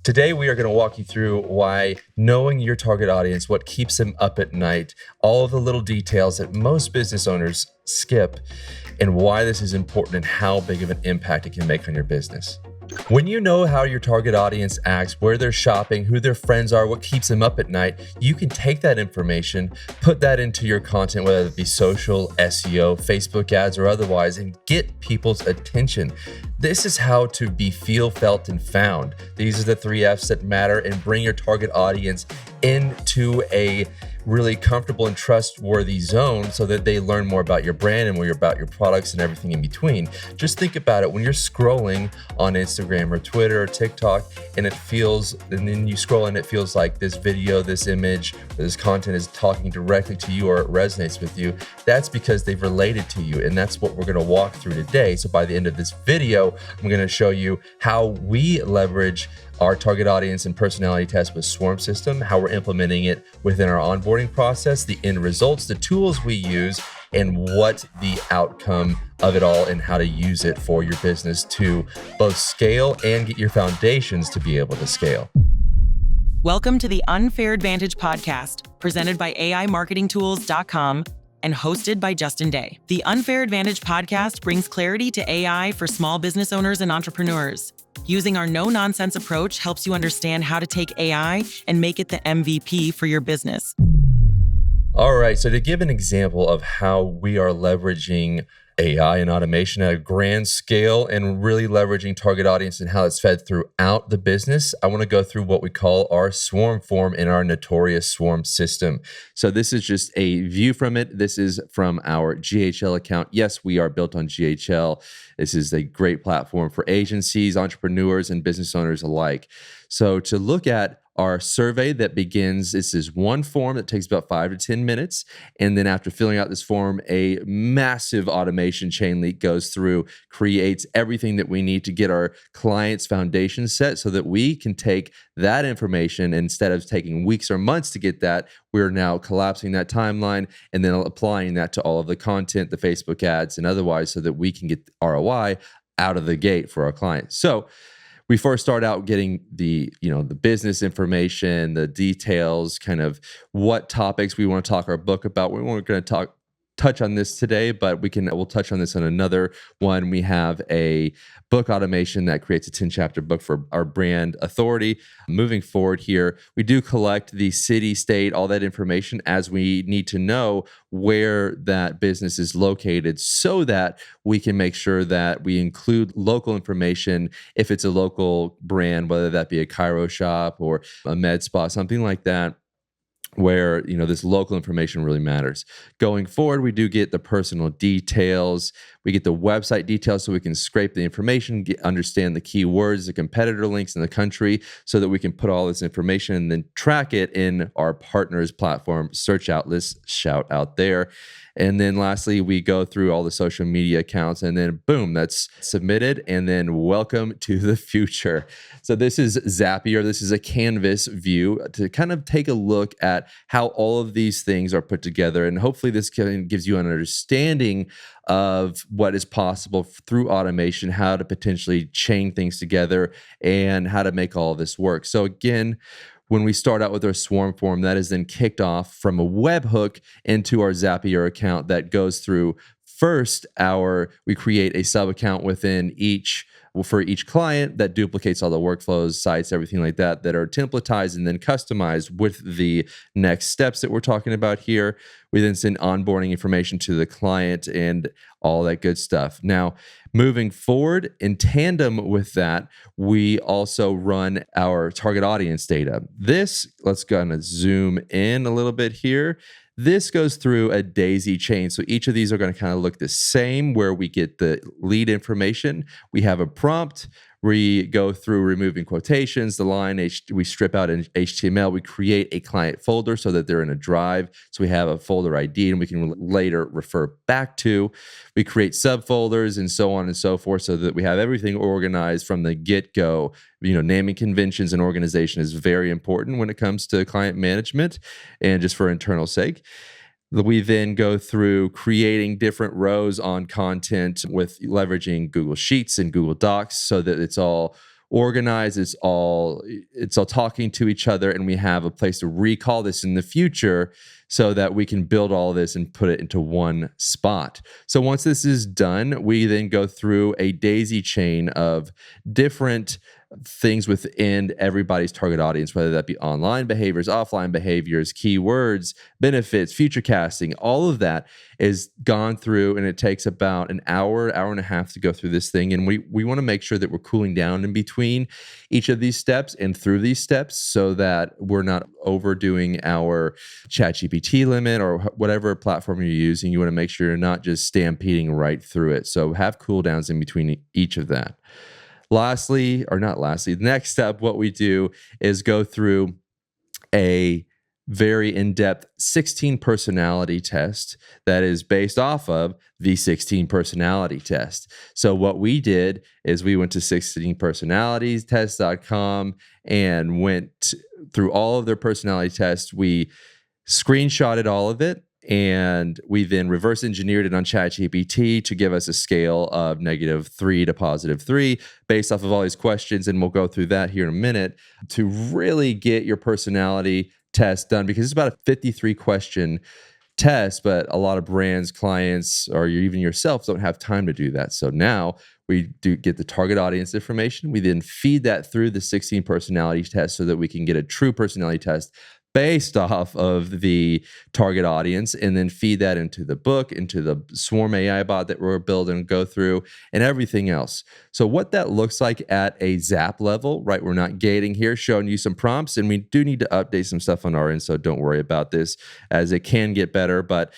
Today, we are going to walk you through why knowing your target audience, what keeps them up at night, all of the little details that most business owners skip, and why this is important and how big of an impact it can make on your business. When you know how your target audience acts, where they're shopping, who their friends are, what keeps them up at night, you can take that information, put that into your content, whether it be social, SEO, Facebook ads, or otherwise, and get people's attention. This is how to be feel, felt, and found. These are the 3 F's that matter, and bring your target audience into a really comfortable and trustworthy zone so that they learn more about your brand and more about your products and everything in between. Just think about it when you're scrolling on Instagram or Twitter or TikTok and then you scroll and it feels like this video, this image, or this content is talking directly to you or it resonates with you. That's because they've related to you, and that's what we're going to walk through today. So by the end of this video, I'm going to show you how we leverage our target audience and personality test with Swarm System, how we're implementing it within our onboarding process, the end results, the tools we use, and what the outcome of it all and how to use it for your business to both scale and get your foundations to be able to scale. Welcome to the Unfair Advantage podcast, presented by AImarketingtools.com and hosted by Justin Day. The Unfair Advantage podcast brings clarity to AI for small business owners and entrepreneurs. Using our no-nonsense approach helps you understand how to take AI and make it the MVP for your business. All right, so to give an example of how we are leveraging AI and automation at a grand scale and really leveraging target audience and how it's fed throughout the business, I want to go through what we call our swarm form in our notorious swarm system. So this is just a view from it. This is from our GHL account. Yes, we are built on GHL. This is a great platform for agencies, entrepreneurs, and business owners alike. So to look at our survey that begins, this is one form that takes about 5 to 10 minutes. And then after filling out this form, a massive automation chain leak goes through, creates everything that we need to get our client's foundation set so that we can take that information. Instead of taking weeks or months to get that, we're now collapsing that timeline and then applying that to all of the content, the Facebook ads, and otherwise so that we can get ROI out of the gate for our clients. So we first start out getting the business information, the details, kind of what topics we want to talk our book about. We weren't going to touch on this today, but we'll touch on this on another one. We have a book automation that creates a 10-chapter book for our brand authority. Moving forward here, we do collect the city, state, all that information as we need to know where that business is located so that we can make sure that we include local information if it's a local brand, whether that be a chiro shop or a med spa, something like that, where this local information really matters. Going forward, we do get the personal details. We get the website details so we can scrape the information, understand the keywords, the competitor links in the country, so that we can put all this information and then track it in our partners platform, search out list, shout out there. And then lastly, we go through all the social media accounts and then boom, that's submitted. And then welcome to the future. So this is Zapier. This is a canvas view to kind of take a look at how all of these things are put together. And hopefully this gives you an understanding of what is possible through automation, how to potentially chain things together, and how to make all of this work. So again, when we start out with our swarm form, that is then kicked off from a webhook into our Zapier account that goes through first we create a sub account within for each client that duplicates all the workflows, sites, everything like that are templatized and then customized with the next steps that we're talking about here. We then send onboarding information to the client and all that good stuff. Now, moving forward, in tandem with that, we also run our target audience data. Let's kind of zoom in a little bit here. This goes through a daisy chain. So each of these are going to kind of look the same, where we get the lead information. We have a prompt. We go through removing quotations, the line, we strip out in HTML. We create a client folder so that they're in a drive. So we have a folder ID and we can later refer back to. We create subfolders and so on and so forth so that we have everything organized from the get-go. Naming conventions and organization is very important when it comes to client management and just for internal sake. We then go through creating different rows on content with leveraging Google Sheets and Google Docs so that it's all organized, it's all talking to each other, and we have a place to recall this in the future so that we can build all of this and put it into one spot. So once this is done, we then go through a daisy chain of different things within everybody's target audience, whether that be online behaviors, offline behaviors, keywords, benefits, future casting. All of that is gone through, and it takes about an hour and a half to go through this thing. And we want to make sure that we're cooling down in between each of these steps and through these steps so that we're not overdoing our ChatGPT limit or whatever platform you're using. You want to make sure you're not just stampeding right through it. So have cooldowns in between each of that. The next step, what we do is go through a very in-depth 16 personality test that is based off of the 16 personality test. So what we did is we went to 16personalitiestest.com and went through all of their personality tests. We screenshotted all of it, and we then reverse engineered it on ChatGPT to give us a scale of -3 to +3 based off of all these questions. And we'll go through that here in a minute to really get your personality test done, because it's about a 53 question test, but a lot of brands, clients, or even yourself don't have time to do that. So now we do get the target audience information. We then feed that through the 16 personality test so that we can get a true personality test based off of the target audience, and then feed that into the book, into the Swarm AI bot that we're building, go through, and everything else. So what that looks like at a Zap level, right? We're not gating here, showing you some prompts, and we do need to update some stuff on our end, so don't worry about this, as it can get better. But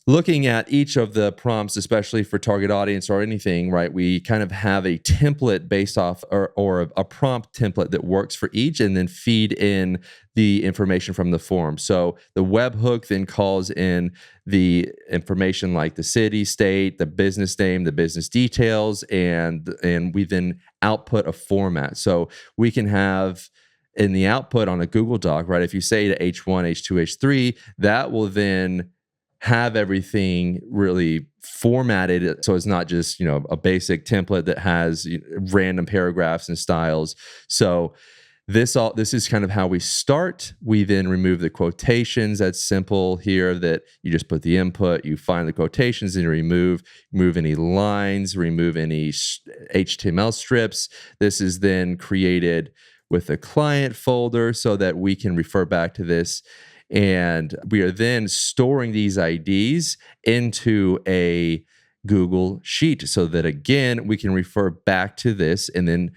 looking at each of the prompts, especially for target audience or anything, right, we kind of have a template based off or a prompt template that works for each, and then feed in the information from the form. So the webhook then calls in the information like the city, state, the business name, the business details, and we then output a format. So we can have in the output on a Google Doc, right, if you say to H1, H2, H3, that will then have everything really formatted so it's not just, a basic template that has random paragraphs and styles. So this is kind of how we start. We then remove the quotations. That's simple here, that you just put the input, you find the quotations, and you remove any lines, remove any HTML strips. This is then created with a client folder so that we can refer back to this. And we are then storing these IDs into a Google Sheet so that, again, we can refer back to this and then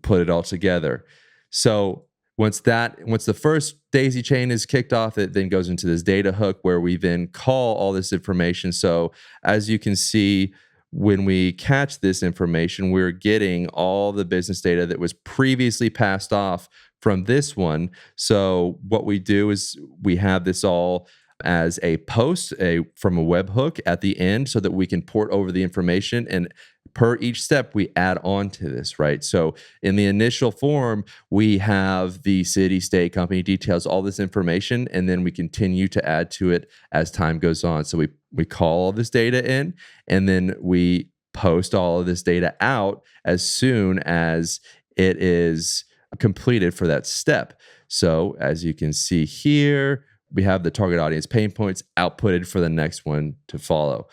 put it all together. So once the first daisy chain is kicked off, it then goes into this data hook where we then call all this information. So as you can see, when we catch this information, we're getting all the business data that was previously passed off from this one. So what we do is we have this all as a post from a webhook at the end so that we can port over the information, and per each step we add on to this, right? So in the initial form, we have the city, state, company details, all this information, and then we continue to add to it as time goes on. So we call all this data in, and then we post all of this data out as soon as it is completed for that step. So as you can see here, we have the target audience pain points outputted for the next one to follow.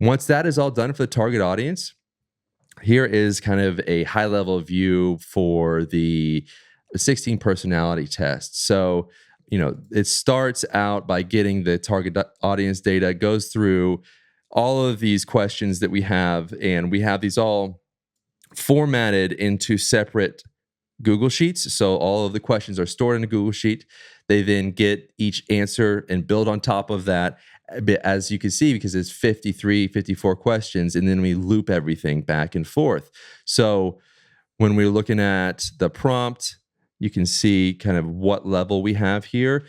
Once that is all done for the target audience, here is kind of a high level view for the 16 personality test. So, it starts out by getting the target audience data, goes through all of these questions that we have, and we have these all formatted into separate Google Sheets. So all of the questions are stored in a Google Sheet. They then get each answer and build on top of that, as you can see, because it's 54 questions, and then we loop everything back and forth. So when we're looking at the prompt, you can see kind of what level we have here.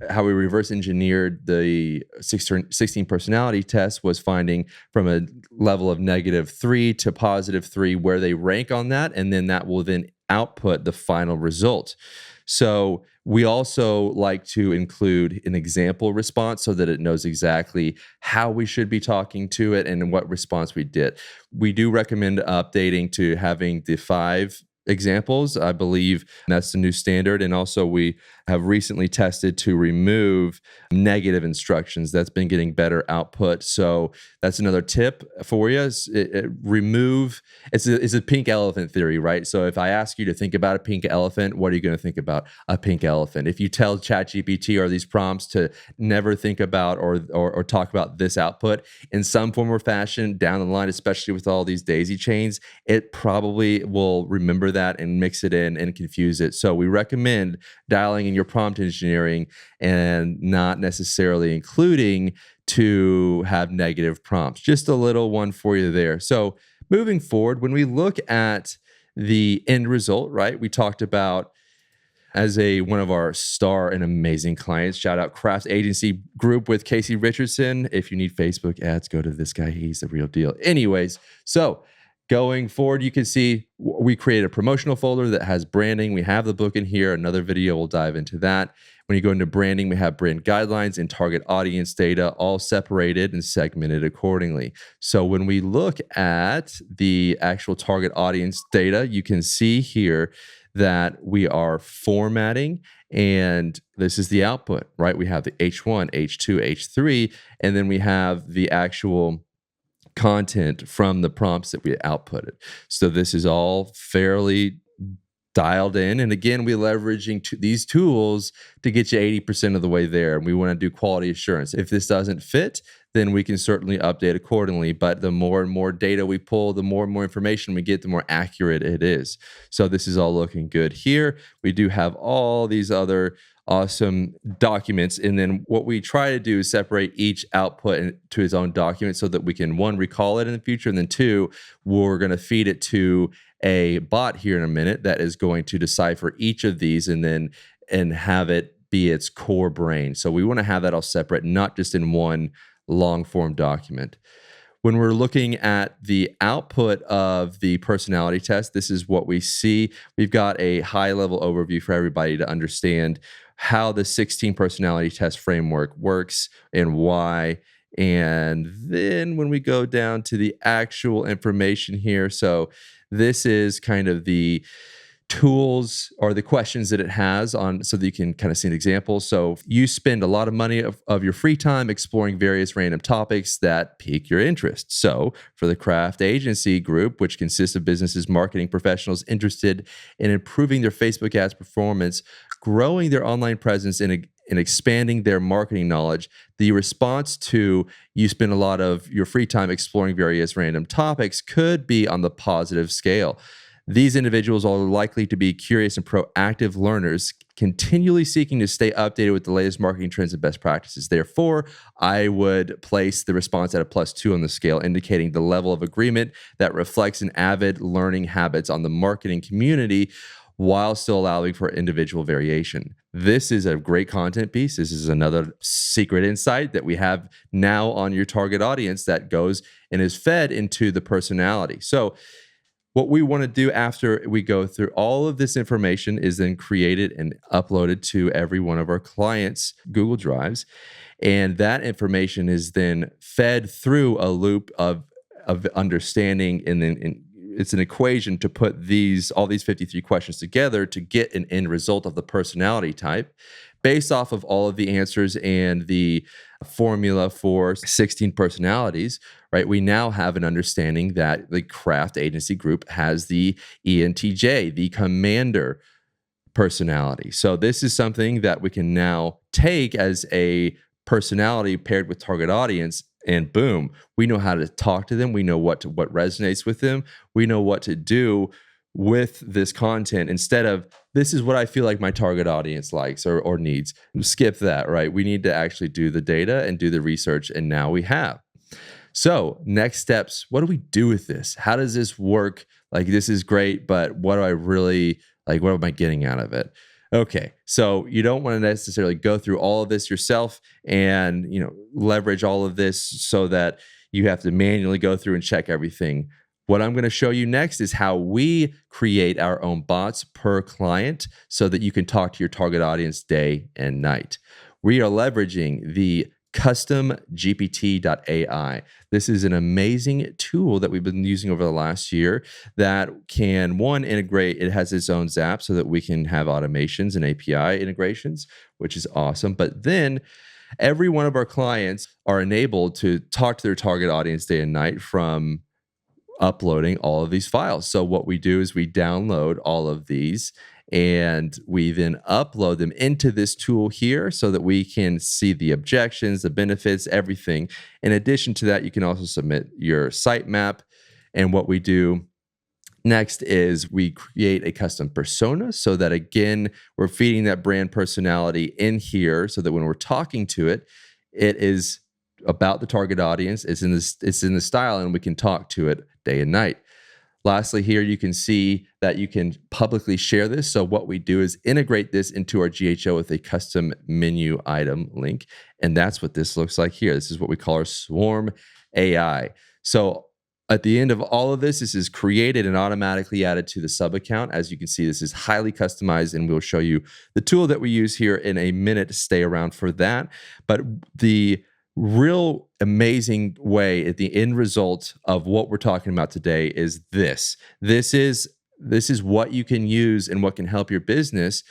How we reverse engineered the 16 personality test was finding from a level of -3 to +3 where they rank on that, and then that will then output the final result. So we also like to include an example response so that it knows exactly how we should be talking to it and what response we did. We do recommend updating to having the 5 examples. I believe that's the new standard. And also, we have recently tested to remove negative instructions. That's been getting better output. So that's another tip for you. Remove. It's a pink elephant theory, right? So if I ask you to think about a pink elephant, what are you going to think about? A pink elephant. If you tell ChatGPT or these prompts to never think about or talk about this output in some form or fashion down the line, especially with all these daisy chains, it probably will remember that and mix it in and confuse it. So we recommend dialing in your prompt engineering and not necessarily including to have negative prompts. Just a little one for you there. So moving forward, when we look at the end result, right, we talked about as one of our star and amazing clients, shout out Craft Agency Group with Casey Richardson. If you need Facebook ads, go to this guy. He's the real deal. Anyways, so going forward, you can see we create a promotional folder that has branding. We have the book in here. Another video will dive into that. When you go into branding, we have brand guidelines and target audience data all separated and segmented accordingly. So when we look at the actual target audience data, you can see here that we are formatting, and this is the output, right? We have the H1, H2, H3, and then we have the actual content from the prompts that we outputted. So this is all fairly dialed in. And again, we're leveraging these tools to get you 80% of the way there. And we want to do quality assurance. If this doesn't fit, then we can certainly update accordingly. But the more and more data we pull, the more and more information we get, the more accurate it is. So this is all looking good here. We do have all these other awesome documents. And then what we try to do is separate each output to its own document so that we can, 1, recall it in the future, and then 2, we're going to feed it to a bot here in a minute that is going to decipher each of these and have it be its core brain. So we want to have that all separate, not just in one long form document. When we're looking at the output of the personality test, this is what we see. We've got a high level overview for everybody to understand how the 16 personality test framework works and why. And then when we go down to the actual information here, so this is kind of the tools or the questions that it has on, so that you can kind of see an example. So you spend a lot of money of your free time exploring various random topics that pique your interest. So for the Craft Agency Group, which consists of businesses, marketing professionals interested in improving their Facebook ads performance, growing their online presence, and expanding their marketing knowledge, the response to you spend a lot of your free time exploring various random topics could be on the positive scale. These individuals are likely to be curious and proactive learners, continually seeking to stay updated with the latest marketing trends and best practices. Therefore, I would place the response at a +2 on the scale, indicating the level of agreement that reflects an avid learning habits on the marketing community while still allowing for individual variation. This is a great content piece. This is another secret insight that we have now on your target audience that goes and is fed into the personality. So what we want to do after we go through all of this information is then create it and upload it to every one of our clients' Google Drives. And that information is then fed through a loop of understanding, and then it's an equation to put all these 53 questions together to get an end result of the personality type. Based off of all of the answers and the formula for 16 personalities, right? We now have an understanding that the Craft Agency Group has the ENTJ, the commander personality. So this is something that we can now take as a personality paired with target audience, and boom, we know how to talk to them. We know what resonates with them. We know what to do with this content instead of, this is what I feel like my target audience likes or needs. Skip that, right? We need to actually do the data and do the research, and now we have. So next steps, what do we do with this? How does this work? Like, this is great, but what do I really, like, what am I getting out of it? Okay, so you don't want to necessarily go through all of this yourself and, leverage all of this so that you have to manually go through and check everything. What I'm going to show you next is how we create our own bots per client so that you can talk to your target audience day and night. We are leveraging the custom GPT.ai. This is an amazing tool that we've been using over the last year that can, one, integrate, it has its own Zap so that we can have automations and API integrations, which is awesome. But then every one of our clients are enabled to talk to their target audience day and night from uploading all of these files. So what we do is we download all of these and we then upload them into this tool here so that we can see the objections, the benefits, everything. In addition to that, you can also submit your sitemap. And what we do next is we create a custom persona so that, again, we're feeding that brand personality in here so that when we're talking to it, it is about the target audience. It's in the style, and we can talk to it day and night. Lastly, here you can see that you can publicly share this. So what we do is integrate this into our GHO with a custom menu item link. And that's what this looks like here. This is what we call our Swarm AI. So at the end of all of this is created and automatically added to the sub account. As you can see, this is highly customized, and we'll show you the tool that we use here in a minute to stay around for that. But the real amazing way at the end result of what we're talking about today is this. This is what you can use and what can help your business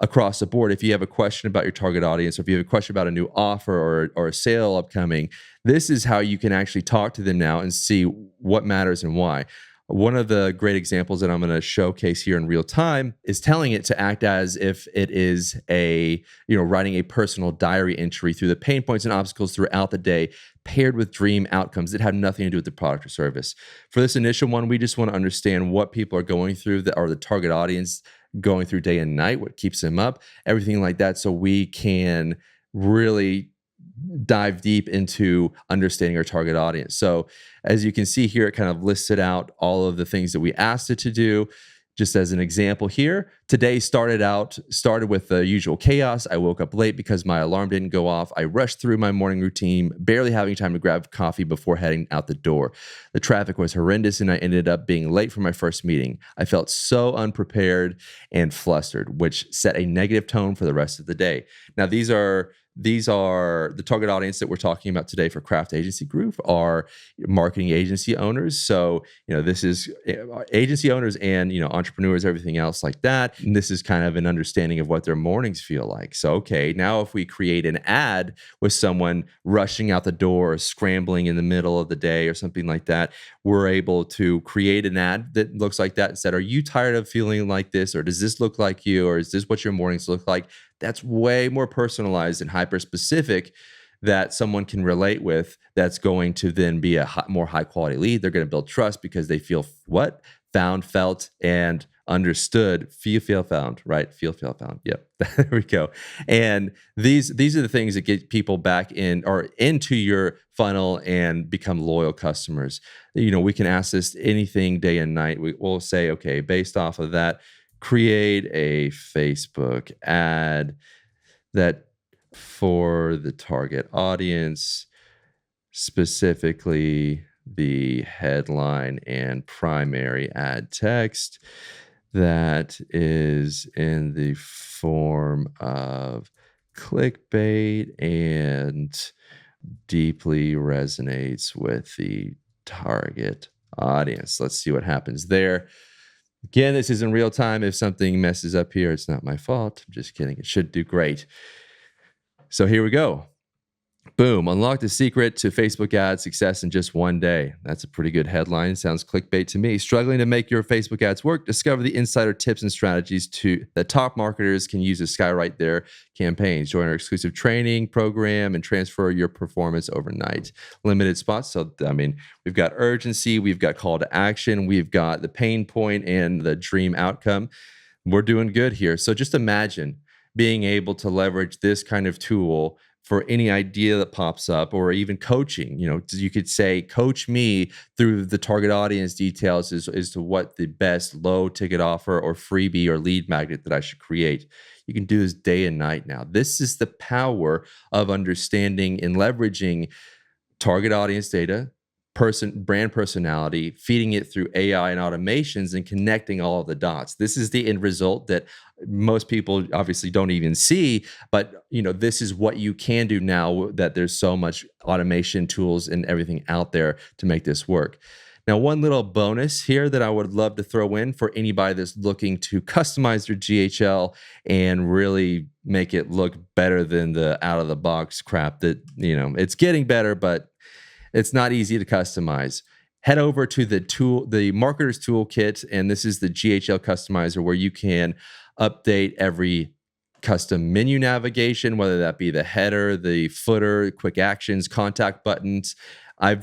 across the board. If you have a question about your target audience, or if you have a question about a new offer or a sale upcoming, this is how you can actually talk to them now and see what matters and why. One of the great examples that I'm going to showcase here in real time is telling it to act as if it is writing a personal diary entry through the pain points and obstacles throughout the day, paired with dream outcomes that have nothing to do with the product or service. For this initial one, we just want to understand what people are going through, that are the target audience going through day and night, what keeps them up, everything like that, so we can really dive deep into understanding our target audience. So as you can see here, it kind of listed out all of the things that we asked it to do. Just as an example here, today started with the usual chaos. I woke up late because my alarm didn't go off. I rushed through my morning routine, barely having time to grab coffee before heading out the door. The traffic was horrendous, and I ended up being late for my first meeting. I felt so unprepared and flustered, which set a negative tone for the rest of the day. Now, these are the target audience that we're talking about today for Craft Agency Group are marketing agency owners. So, this is agency owners and, entrepreneurs, everything else like that. And this is kind of an understanding of what their mornings feel like. So, okay, now if we create an ad with someone rushing out the door, scrambling in the middle of the day or something like that, we're able to create an ad that looks like that and said, are you tired of feeling like this? Or does this look like you? Or is this what your mornings look like? That's way more personalized and hyper specific that someone can relate with. That's going to then be a more high quality lead. They're going to build trust because they feel what? Found, felt, and understood. Feel found, right? Feel found. Yep. There we go. And these are the things that get people back in or into your funnel and become loyal customers. We can ask this anything day and night. We'll say, okay, based off of that, create a Facebook ad that for the target audience, specifically the headline and primary ad text that is in the form of clickbait and deeply resonates with the target audience. Let's see what happens there. Again, this is in real time. If something messes up here, it's not my fault. I'm just kidding. It should do great. So here we go. Boom, unlock the secret to Facebook ad success in just one day. That's a pretty good headline. Sounds clickbait to me. Struggling to make your Facebook ads work? Discover the insider tips and strategies that top marketers can use to skywrite their campaigns. Join our exclusive training program and transfer your performance overnight. Limited spots. So, we've got urgency, we've got call to action, we've got the pain point and the dream outcome. We're doing good here. So just imagine being able to leverage this kind of tool for any idea that pops up, or even coaching. You could say, coach me through the target audience details as to what the best low ticket offer or freebie or lead magnet that I should create. You can do this day and night now. This is the power of understanding and leveraging target audience data brand personality, feeding it through AI and automations and connecting all of the dots. This is the end result that most people obviously don't even see, but this is what you can do now that there's so much automation tools and everything out there to make this work. Now, one little bonus here that I would love to throw in for anybody that's looking to customize their GHL and really make it look better than the out of the box crap that, it's getting better, but it's not easy to customize. Head over to the Marketer's Toolkit, and this is the GHL Customizer where you can update every custom menu navigation, whether that be the header, the footer, quick actions, contact buttons. I've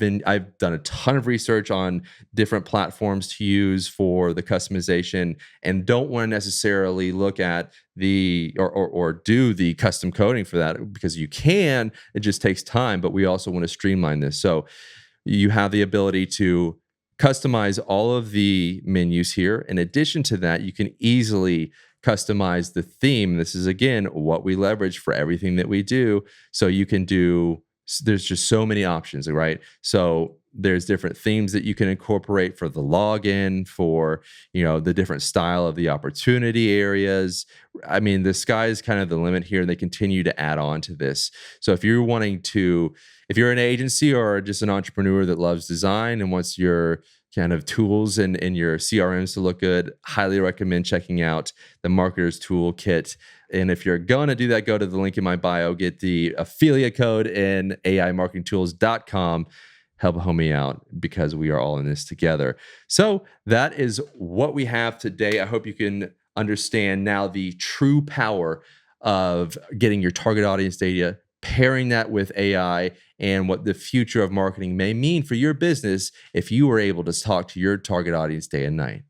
done a ton of research on different platforms to use for the customization and don't want to necessarily look at or do the custom coding for that because you can, it just takes time, but we also want to streamline this. So you have the ability to customize all of the menus here. In addition to that, you can easily customize the theme. This is, again, what we leverage for everything that we do. So you can there's just so many options, right? So there's different themes that you can incorporate for the login, for, the different style of the opportunity areas. I mean, the sky is kind of the limit here, and they continue to add on to this. So if you're an agency or just an entrepreneur that loves design and wants your kind of tools and your CRMs to look good, highly recommend checking out the Marketer's Toolkit. And if you're going to do that, go to the link in my bio, get the affiliate code in AImarketingtools.com. Help a homie out because we are all in this together. So that is what we have today. I hope you can understand now the true power of getting your target audience data, pairing that with AI, and what the future of marketing may mean for your business if you were able to talk to your target audience day and night.